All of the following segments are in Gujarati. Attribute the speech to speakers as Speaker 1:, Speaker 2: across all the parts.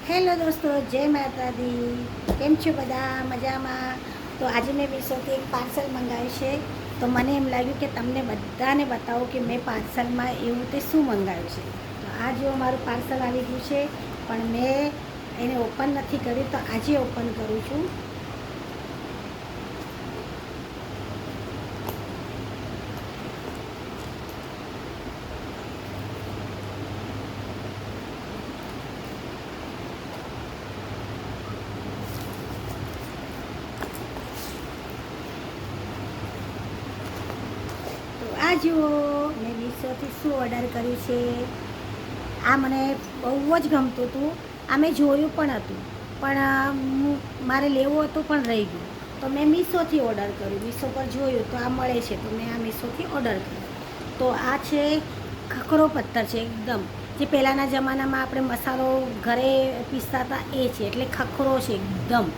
Speaker 1: હેલો દોસ્તો, જય માતાજી. કેમ છો બધા? મજામાં? તો આજે મેં મીશોથી એક પાર્સલ મંગાવ્યું છે. તો મને એમ લાગ્યું કે તમને બધાને બતાવું કે મેં પાર્સલમાં એવું તે શું મંગાવ્યું છે. તો આ જો મારું પાર્સલ આવી ગયું છે, પણ મેં એને ઓપન નથી કર્યું, તો આજે ઓપન કરું છું. તો આ જુઓ, મેં મીશોથી શું ઓર્ડર કર્યું છે. આ મને બહુ જ ગમતું હતું. આ મેં જોયું પણ હતું, પણ મારે લેવું હતું પણ રહી ગયું. તો મેં મીશોથી ઓર્ડર કર્યું. મીશો પર જોયું તો આ મળે છે, તો મેં આ મીશોથી ઓર્ડર કર્યું. તો આ છે ખખરો પથ્થર છે એકદમ, જે પહેલાંના જમાનામાં આપણે મસાલો ઘરે પીસતા હતા એ છે, એટલે ખખરો છે એકદમ.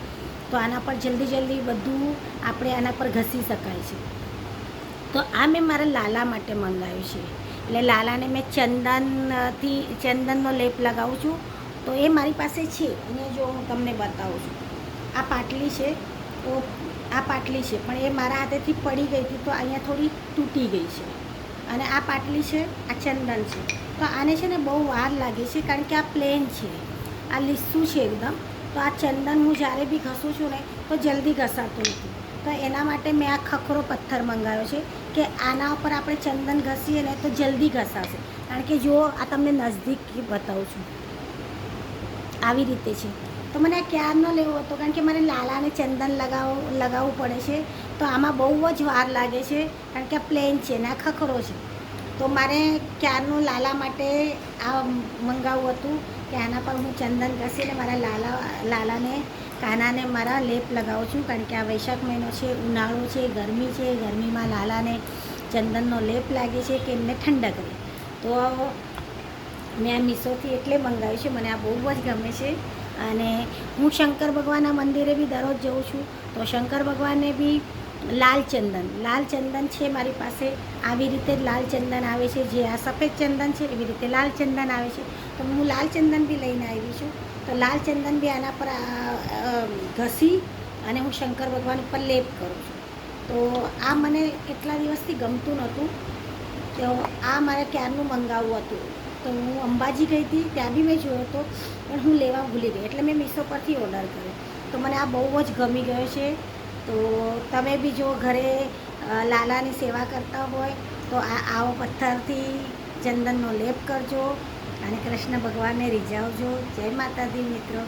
Speaker 1: તો આના પર જલ્દી બધું આપણે આના પર ઘસી શકાય છે. તો આ મેં મારા લાલા માટે મંગાવ્યું છે. એટલે લાલાને મેં ચંદનનો લેપ લગાવું છું. તો એ મારી પાસે છે. અહીંયા જો હું તમને બતાવું છું. આ પાટલી છે. તો આ પાટલી છે, પણ એ મારા હાથેથી પડી ગઈ હતી, તો અહીંયા થોડી તૂટી ગઈ છે. અને આ પાટલી છે, આ ચંદન છે. તો આને છે ને બહુ વાર લાગે છે, કારણ કે આ પ્લેન છે, આ લીસું છે એકદમ. તો આ ચંદન હું જ્યારે બી ઘસું છું ને તો જલ્દી ઘસાતું નથી. તો એના માટે મેં આ ખખરો પથ્થર મંગાવ્યો છે, કે આના ઉપર આપણે ચંદન ઘસીએ ને તો જલ્દી ઘસાશે. કારણ કે જો આ તમને નજદીક બતાવું છું, આવી રીતે છે. તો મને આ ક્યારનો લેવો હતો, કારણ કે મારે લાલાને ચંદન લગાવવું પડે છે. તો આમાં બહુ જ વાર લાગે છે, કારણ કે આ પ્લેન છે ને આ ખખરો છે. તો મારે ક્યારનું લાલા માટે આ મંગાવવું હતું, કે આના પર હું ચંદન ઘસીને મારા લાલાને કાનાને મારા લેપ લગાવું છું. કારણ કે આ વૈશાખ મહિનો છે, ઉનાળો છે, ગરમી છે. ગરમીમાં લાલાને ચંદનનો લેપ લાગે છે કે એમને ઠંડક રહે. તો મેં આ મીશોથી એટલે મંગાવ્યું છે. મને આ બહુ જ ગમે છે. અને હું શંકર ભગવાનના મંદિરે બી દરરોજ જાઉં છું. તો શંકર ભગવાનને બી લાલ ચંદન છે મારી પાસે. આવી રીતે લાલ ચંદન આવે છે, જે આ સફેદ ચંદન છે એવી રીતે લાલ ચંદન આવે છે. તો હું લાલ ચંદન બી લઈને આવી છું. તો લાલ ચંદન બી આના પર ઘસી અને હું શંકર ભગવાન ઉપર લેપ કરું છું. તો આ મને કેટલા દિવસથી ગમતું નહોતું. તો આ મારે ક્યારનું મંગાવવું હતું. તો હું અંબાજી ગઈ હતી, ત્યાં બી મેં જોયો હતો, પણ હું લેવા ભૂલી ગઈ. એટલે મેં મીશો પરથી ઓર્ડર કર્યો. તો મને આ બહુ જ ગમી ગયો છે. તો તમે બી જો ઘરે લાલાની સેવા કરતા હોય તો આવો પથ્થરથી ચંદનનો લેપ કરજો અને કૃષ્ણ ભગવાનને રીઝાવજો. જય માતાજી મિત્રો.